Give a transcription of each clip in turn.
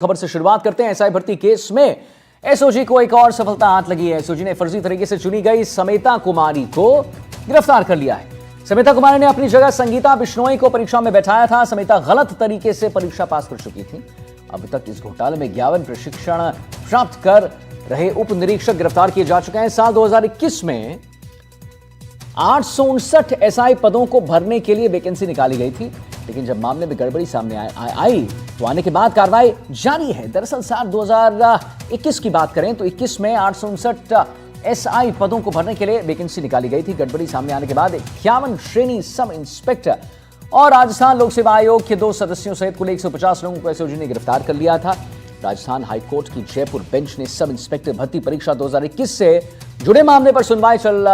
खबर से शुरुआत करते हैं। एसआई भर्ती केस में एसओजी को एक और सफलता हाथ लगी है। एसओजी ने फर्जी तरीके से चुनी गई समेता कुमारी को गिरफ्तार कर लिया है। समेता कुमारी ने अपनी जगह संगीता बिश्नोई को परीक्षा में बैठाया था। समेता गलत तरीके से परीक्षा पास कर चुकी थी। अब तक इस घोटाले में 51 प्रशिक्षण प्राप्त कर रहे उप निरीक्षक गिरफ्तार किए जा चुके हैं। साल 2021 में 859 एसआई पदों को भरने के लिए वैकेंसी निकाली गई थी, लेकिन जब मामले में गड़बड़ी सामने आई तो आने के बाद कार्रवाई जारी है। दरअसल साल 2021 की बात करें तो 21 में 859 एसआई पदों को भरने के लिए वैकेंसी निकाली गई थी। गड़बड़ी सामने आने के बाद 51 श्रेणी सब इंस्पेक्टर और राजस्थान लोक सेवा आयोग के 2 सदस्यों सहित कुल 150 लोगों को एसओजी ने गिरफ्तार कर लिया था। राजस्थान हाईकोर्ट की जयपुर बेंच ने सब इंस्पेक्टर भर्ती परीक्षा 2021 से जुड़े मामले पर सुनवाई चल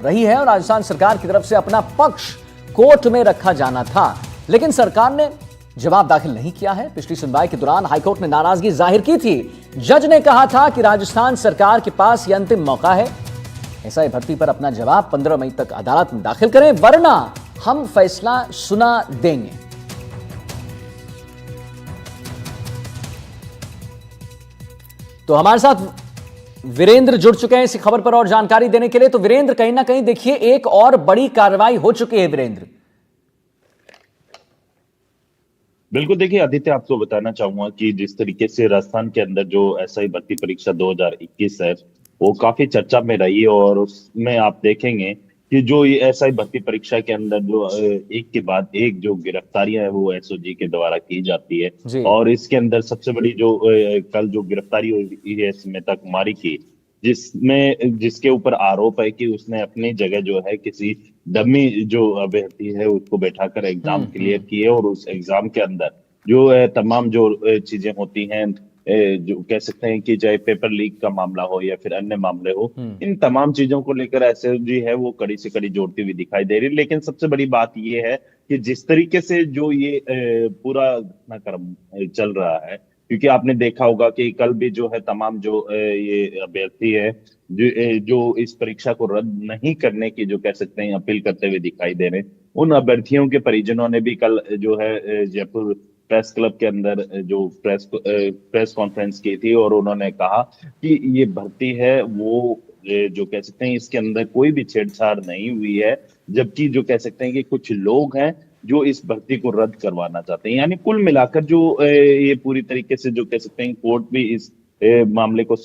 रही है और राजस्थान सरकार की तरफ से अपना पक्ष कोर्ट में रखा जाना था, लेकिन सरकार ने जवाब दाखिल नहीं किया है। पिछली सुनवाई के दौरान हाईकोर्ट ने नाराजगी जाहिर की थी। जज ने कहा था कि राजस्थान सरकार के पास यह अंतिम मौका है, एसआई भर्ती पर अपना जवाब 15 मई तक अदालत में दाखिल करें, वरना हम फैसला सुना देंगे। तो हमारे साथ वीरेंद्र जुड़ चुके हैं इसी खबर पर और जानकारी देने के लिए। तो वीरेंद्र, कहीं ना कहीं देखिए एक और बड़ी कार्रवाई हो चुकी है। वीरेंद्र, बिल्कुल, देखिए आदित्य, आपको बताना चाहूंगा कि जिस तरीके से राजस्थान के अंदर जो एसआई भर्ती परीक्षा 2021 है वो काफी चर्चा में रही और उसमें आप देखेंगे कि जो ये एसआई भर्ती परीक्षा के अंदर जो एक के बाद एक जो गिरफ्तारियां है वो एसओजी के द्वारा की जाती है। और इसके अंदर सबसे बड़ी जो कल जो गिरफ्तारी हुई है समेता कुमारी की, जिसके ऊपर आरोप है कि उसने अपनी जगह जो है किसी डमी जो अभ्यर्थी है उसको बैठाकर एग्जाम क्लियर किए और उस एग्जाम के अंदर जो तमाम जो चीजें होती हैं, जो कह सकते हैं कि चाहे पेपर लीक का मामला हो या फिर अन्य मामले हो, इन तमाम चीजों को लेकर एसओजी है वो कड़ी से कड़ी जोड़ती हुई दिखाई दे रही है। लेकिन सबसे बड़ी बात ये है कि जिस तरीके से जो ये पूरा घटनाक्रम चल रहा है, क्योंकि आपने देखा होगा कि कल भी जो है तमाम जो ये अभ्यर्थी है जो इस परीक्षा को रद्द नहीं करने की जो कह सकते हैं अपील करते हुए दिखाई दे रहे हैं, उन अभ्यर्थियों के परिजनों ने भी कल जो है जयपुर प्रेस क्लब के अंदर जो प्रेस कॉन्फ्रेंस की थी और उन्होंने कहा कि ये भर्ती है वो जो कह सकते हैं इसके अंदर कोई भी छेड़छाड़ नहीं हुई है, जबकि जो कह सकते हैं कि कुछ लोग हैं जो इस भर्ती को रद्द करवाना चाहते हैं। यानी कुल मिलाकर जो ये पूरी तरीके से जो कह सकते हैं कोर्ट भी इस मामले को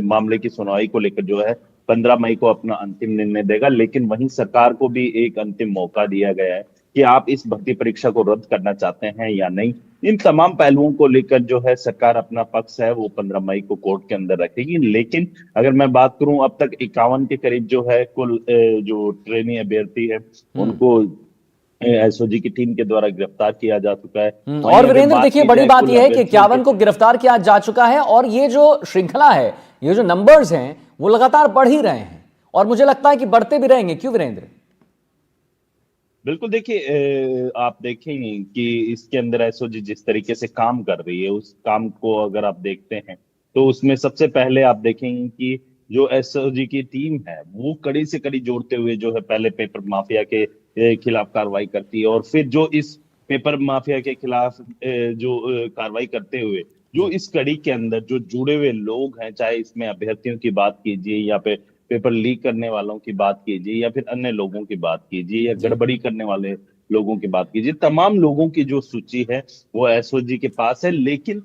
मामले की सुनवाई को लेकर जो है 15 मई को अपना अंतिम निर्णय देगा। लेकिन वहीं सरकार को भी एक अंतिम मौका दिया गया है कि आप इस भर्ती परीक्षा को रद्द करना चाहते हैं या नहीं। इन तमाम पहलुओं को लेकर जो है सरकार अपना पक्ष है वो 15 मई को कोर्ट के अंदर रखेगी। लेकिन अगर मैं बात करूं, अब तक 51 के करीब जो है कुल जो ट्रेनी अभ्यर्थी है उनको एसओजी की टीम के द्वारा गिरफ्तार किया जा चुका है। और वीरेंद्र, देखिए बड़ी बात यह है कि 51 को गिरफ्तार किया जा चुका है और ये जो श्रृंखला है, ये जो नंबर्स हैं वो लगातार बढ़ ही रहे हैं और मुझे लगता है कि बढ़ते भी रहेंगे। क्यों वीरेंद्र? बिल्कुल, देखिए आप देखेंगे कि इसके अंदर एसओजी जिस तरीके से काम कर रही है उस काम को अगर आप देखते हैं तो उसमें सबसे पहले आप देखेंगे कि जो एसओजी की टीम है वो कड़ी से कड़ी जोड़ते हुए जो है पहले पेपर माफिया के खिलाफ कार्रवाई करती है और फिर जो इस पेपर माफिया के खिलाफ जो कार्रवाई करते हुए जो इस कड़ी के अंदर जो जुड़े हुए लोग हैं, चाहे इसमें अभ्यर्थियों की बात कीजिए या फिर पेपर लीक करने वालों की बात कीजिए या फिर अन्य लोगों की बात कीजिए या गड़बड़ी करने वाले लोगों की बात कीजिए, तमाम लोगों की जो सूची है वो एसओजी के पास है। लेकिन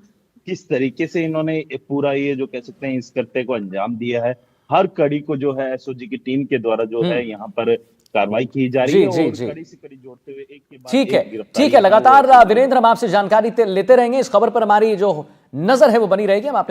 किस तरीके से इन्होंने पूरा ये जो कह सकते हैं इस कृत्य को अंजाम दिया है, हर कड़ी को जो है एसओजी की टीम के द्वारा जो है यहाँ पर कार्रवाई की जा रही है और कड़ी से कड़ी जोड़ते हुए एक के बाद एक ठीक है। लगातार वीरेंद्र हम आपसे जानकारी लेते रहेंगे। इस खबर पर हमारी जो नजर है वो बनी रहेगी। हम आपने